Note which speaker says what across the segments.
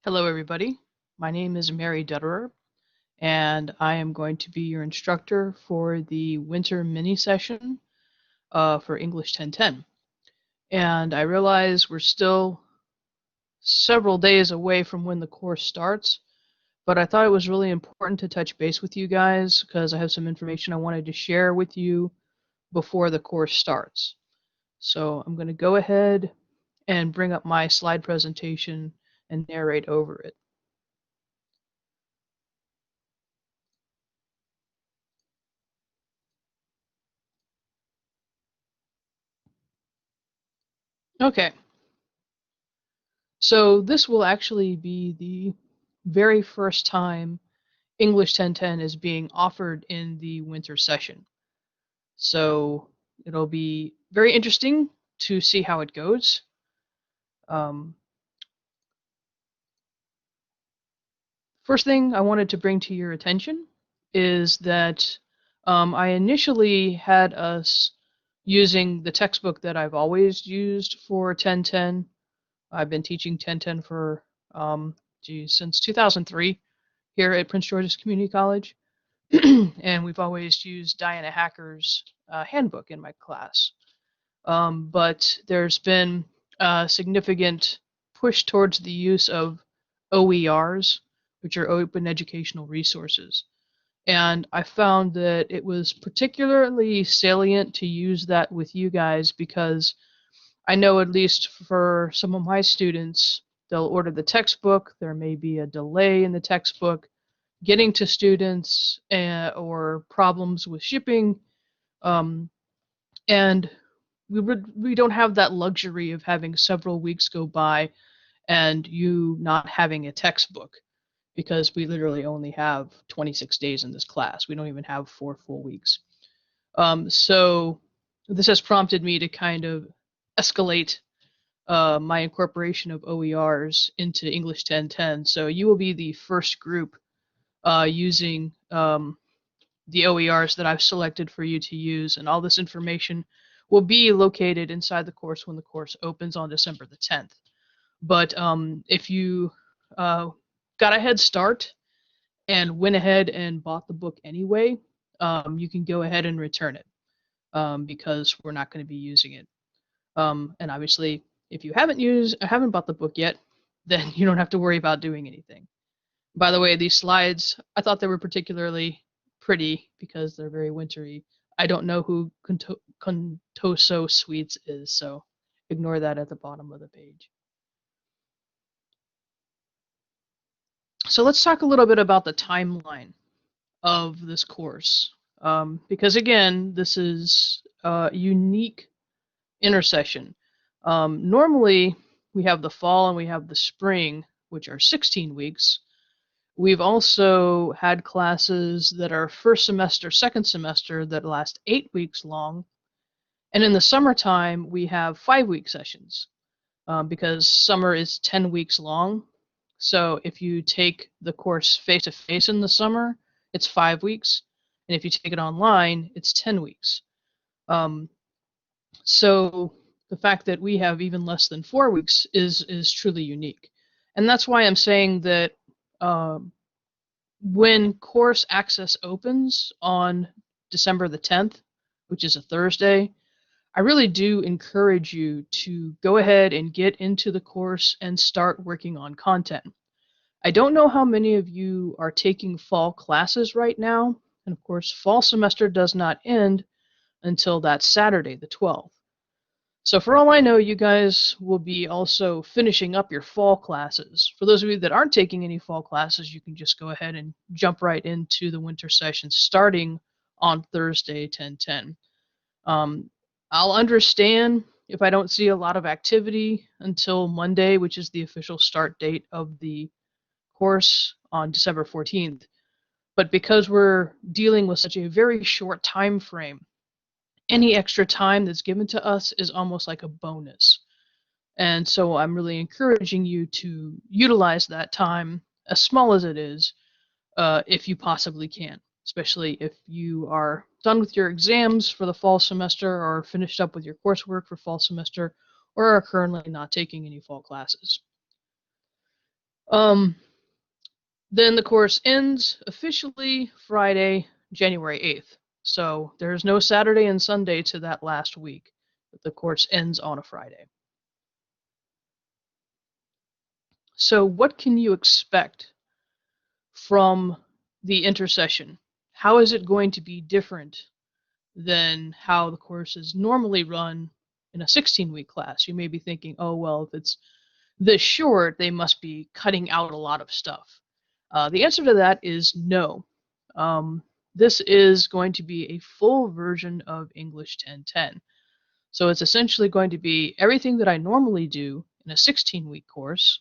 Speaker 1: Hello, everybody. My name is Mary Dutterer, and I am going to be your instructor for the winter mini session for English 1010. And I realize we're still several days away from when the course starts, but I thought it was really important to touch base with you guys because I have some information I wanted to share with you before the course starts. So I'm going to go ahead and bring up my slide presentation and narrate over it. Okay. So this will actually be the very first time English 1010 is being offered in the winter session. So it'll be very interesting to see how it goes. Um, First thing I wanted to bring to your attention is that I initially had us using the textbook that I've always used for 1010. I've been teaching 1010 for, since 2003 here at Prince George's Community College. And we've always used Diana Hacker's handbook in my class. But there's been a significant push towards the use of OERs, which are open educational resources. And I found that it was particularly salient to use that with you guys because I know, at least for some of my students, they'll order the textbook, there may be a delay in the textbook getting to students, or problems with shipping, um, and we don't have that luxury of having several weeks go by and you not having a textbook because we literally only have 26 days in this class. We don't even have 4 full weeks. So this has prompted me to kind of escalate my incorporation of OERs into English 1010. So you will be the first group using the OERs that I've selected for you to use, and all this information will be located inside the course when the course opens on December the 10th. But if you got a head start and went ahead and bought the book anyway, you can go ahead and return it because we're not going to be using it. And obviously, if you haven't bought the book yet, then you don't have to worry about doing anything. By the way, these slides, I thought they were particularly pretty because they're very wintry. I don't know who Contoso Sweets is, so ignore that at the bottom of the page. So let's talk a little bit about the timeline of this course. Because again, this is a unique intersession. Normally, we have the fall and we have the spring, which are 16 weeks. We've also had classes that are first semester, second semester that last 8 weeks long. And in the summertime, we have 5-week sessions because summer is 10 weeks long. So if you take the course face to face in the summer, it's 5 weeks. And if you take it online, it's 10 weeks. So the fact that we have even less than 4 weeks is truly unique. And that's why I'm saying that when course access opens on December the 10th, which is a Thursday, I really do encourage you to go ahead and get into the course and start working on content. I don't know how many of you are taking fall classes right now, and of course, fall semester does not end until that Saturday, the 12th. So for all I know, you guys will be also finishing up your fall classes. For those of you that aren't taking any fall classes, you can just go ahead and jump right into the winter session starting on Thursday, 10/10. I'll understand if I don't see a lot of activity until Monday, which is the official start date of the course on December 14th. But because we're dealing with such a very short time frame, any extra time that's given to us is almost like a bonus. And so I'm really encouraging you to utilize that time, as small as it is, if you possibly can, especially if you are done with your exams for the fall semester or finished up with your coursework for fall semester or are currently not taking any fall classes. Um, then the course ends officially Friday, January 8th. So there's no Saturday and Sunday to that last week. The course ends on a Friday. So what can you expect from the Intersession? How is it going to be different than how the course is normally run in a 16-week class? You may be thinking, oh, well, if it's this short, they must be cutting out a lot of stuff. The answer to that is no. Um, this is going to be a full version of English 1010. So it's essentially going to be everything that I normally do in a 16-week course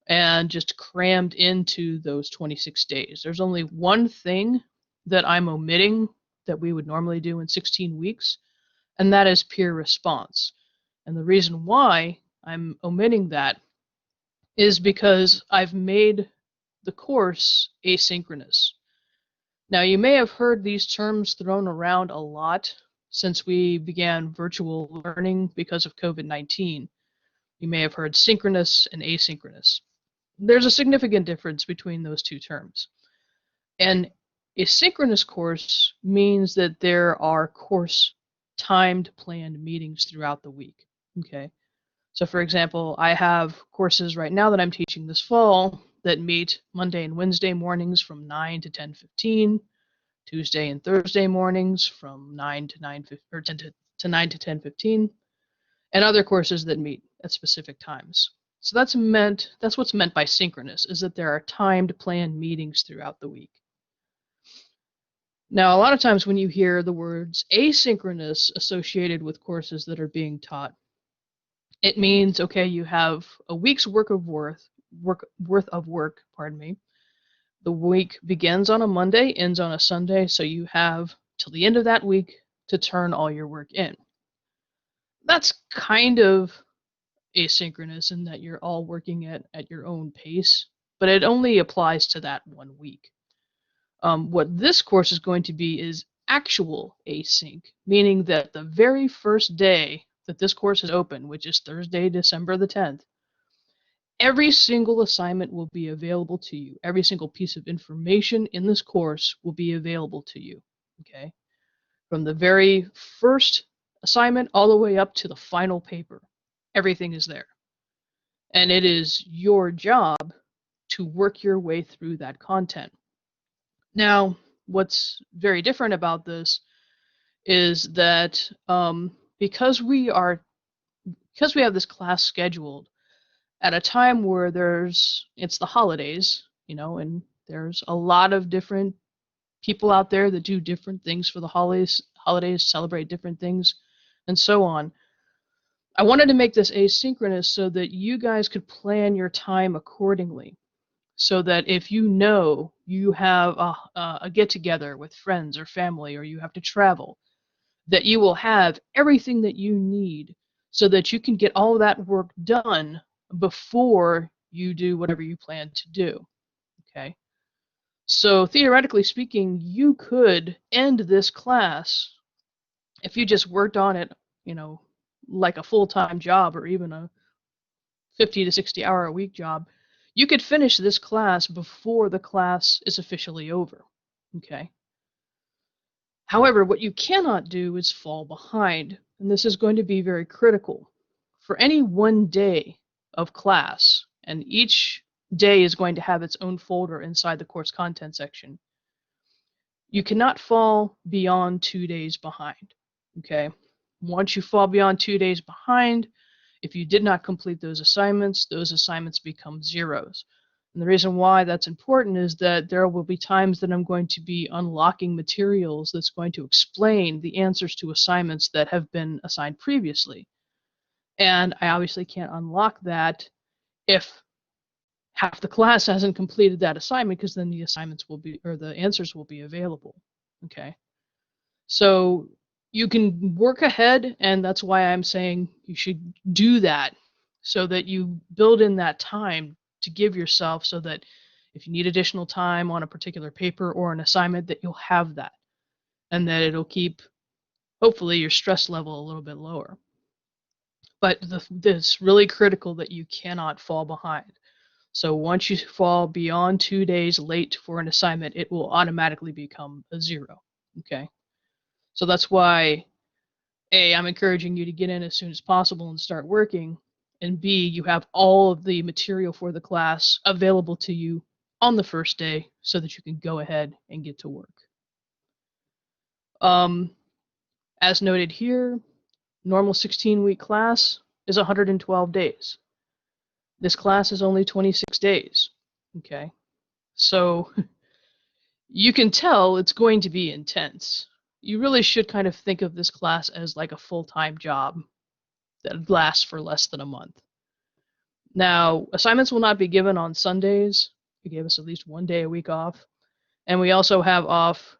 Speaker 1: and just crammed into those 26 days. There's only one thing that I'm omitting that we would normally do in 16 weeks, and that is peer response. And the reason why I'm omitting that is because I've made the course asynchronous. Now, you may have heard these terms thrown around a lot since we began virtual learning because of COVID-19. You may have heard synchronous and asynchronous. There's a significant difference between those two terms. An asynchronous course means that there are course timed planned meetings throughout the week. Okay. So for example, I have courses right now that I'm teaching this fall that meet Monday and Wednesday mornings from 9 to 10:15, Tuesday and Thursday mornings from 9 to 9 or 10 to 9 to 10:15, and other courses that meet at specific times. So that's what's meant by synchronous, is that there are timed planned meetings throughout the week. Now, a lot of times when you hear the words asynchronous associated with courses that are being taught, it means, okay, you have a week's worth of work, pardon me. The week begins on a Monday, ends on a Sunday, so you have till the end of that week to turn all your work in. That's kind of asynchronous in that you're all working at your own pace, but it only applies to that 1 week. What this course is going to be is actual async, meaning that the very first day that this course is open, which is Thursday, December the 10th, every single assignment will be available to you. Every single piece of information in this course will be available to you. Okay? From the very first assignment all the way up to the final paper, everything is there. And it is your job to work your way through that content. Now, what's very different about this is that because we have this class scheduled at a time where it's the holidays, and there's a lot of different people out there that do different things for the holidays, celebrate different things, and so on. I wanted to make this asynchronous so that you guys could plan your time accordingly. So that if you have a get together with friends or family, or you have to travel, that you will have everything that you need so that you can get all of that work done before you do whatever you plan to do. Okay? So theoretically speaking, you could end this class if you just worked on it, like a full-time job or even a 50 to 60 hour a week job. You could finish this class before the class is officially over. Okay? However, what you cannot do is fall behind, and this is going to be very critical. For any one day of class, and each day is going to have its own folder inside the course content section, you cannot fall beyond 2 days behind. Okay? Once you fall beyond 2 days behind, if you did not complete those assignments become zeros. And the reason why that's important is that there will be times that I'm going to be unlocking materials that's going to explain the answers to assignments that have been assigned previously. And I obviously can't unlock that if half the class hasn't completed that assignment, because then the answers will be available. Okay? So you can work ahead, and that's why I'm saying you should do that so that you build in that time to give yourself, so that if you need additional time on a particular paper or an assignment, that you'll have that, and that it'll keep, hopefully, your stress level a little bit lower. But it's really critical that you cannot fall behind. So once you fall beyond 2 days late for an assignment, it will automatically become a 0. Okay. So that's why A, I'm encouraging you to get in as soon as possible and start working, and B, you have all of the material for the class available to you on the first day so that you can go ahead and get to work. As noted here, normal 16-week class is 112 days. This class is only 26 days. Okay. So you can tell it's going to be intense. You really should kind of think of this class as like a full-time job that lasts for less than a month. Now, assignments will not be given on Sundays. They gave us at least 1 day a week off. And we also have off,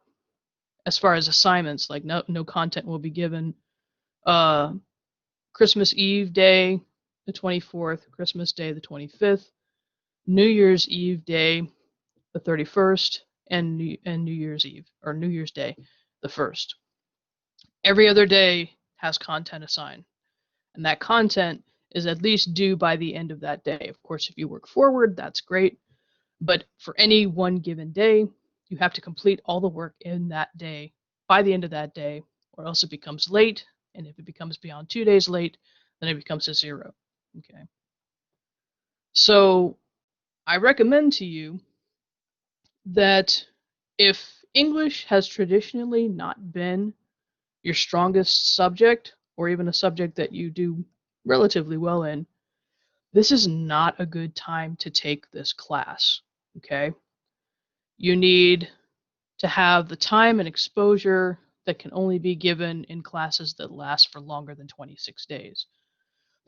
Speaker 1: as far as assignments, like no content will be given. Christmas Eve Day, the 24th, Christmas Day, the 25th, New Year's Eve Day, the 31st, and New Year's Eve, or New Year's Day, the 1st. Every other day has content assigned, and that content is at least due by the end of that day. Of course, if you work forward, that's great, but for any one given day, you have to complete all the work in that day by the end of that day, or else it becomes late, and if it becomes beyond 2 days late, then it becomes a 0. Okay. So I recommend to you that if English has traditionally not been your strongest subject, or even a subject that you do relatively well in, this is not a good time to take this class. Okay? You need to have the time and exposure that can only be given in classes that last for longer than 26 days.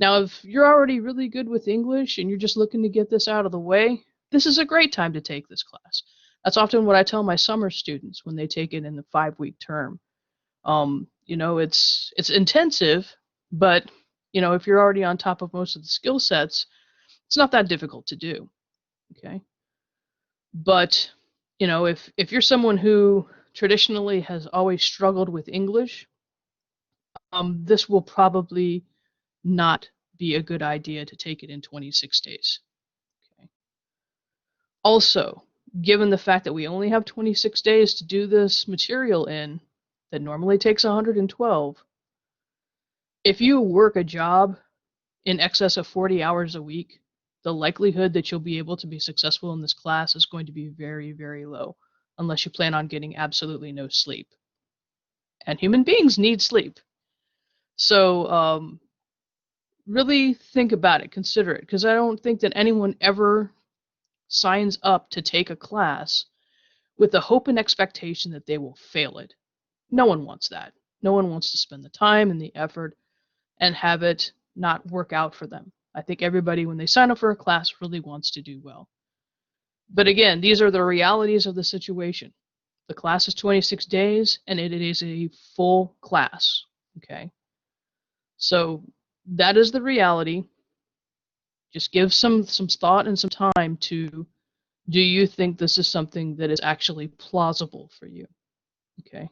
Speaker 1: Now, if you're already really good with English and you're just looking to get this out of the way, this is a great time to take this class. That's often what I tell my summer students when they take it in the 5-week term. You know, it's intensive, but you know, if you're already on top of most of the skill sets, it's not that difficult to do. Okay. But you know, if you're someone who traditionally has always struggled with English, this will probably not be a good idea to take it in 26 days. Okay. Also, given the fact that we only have 26 days to do this material in, that normally takes 112, if you work a job in excess of 40 hours a week, the likelihood that you'll be able to be successful in this class is going to be very, very low, unless you plan on getting absolutely no sleep. And human beings need sleep. So really think about it, consider it, because I don't think that anyone ever signs up to take a class with the hope and expectation that they will fail it. No one wants that. No one wants to spend the time and the effort and have it not work out for them. I think everybody, when they sign up for a class, really wants to do well. But again, these are the realities of the situation. The class is 26 days, and it is a full class. Okay? So that is the reality. Just give some thought and some time to, do you think this is something that is actually plausible for you? Okay?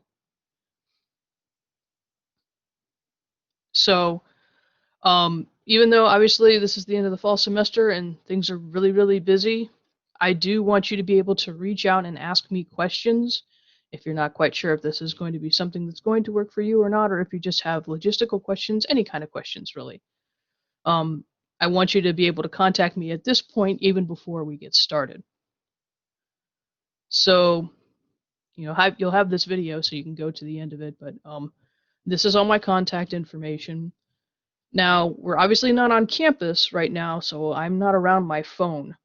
Speaker 1: So even though obviously this is the end of the fall semester and things are really, really busy, I do want you to be able to reach out and ask me questions if you're not quite sure if this is going to be something that's going to work for you or not, or if you just have logistical questions, any kind of questions really. I want you to be able to contact me at this point even before we get started. So, you know, you'll have this video so you can go to the end of it, but this is all my contact information. Now, we're obviously not on campus right now, so I'm not around my phone.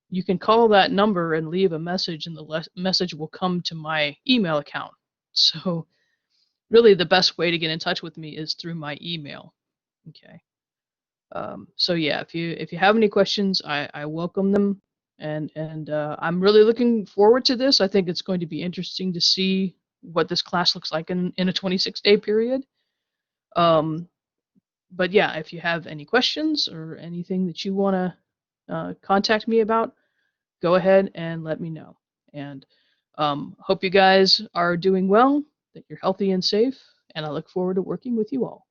Speaker 1: You can call that number and leave a message, and the message will come to my email account. So really the best way to get in touch with me is through my email. Okay. So yeah, if you have any questions, I welcome them, and I'm really looking forward to this. I think it's going to be interesting to see what this class looks like in a 26-day period. But yeah, if you have any questions or anything that you want to contact me about, go ahead and let me know. And hope you guys are doing well, that you're healthy and safe, and I look forward to working with you all.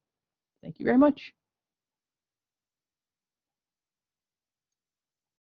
Speaker 1: Thank you very much.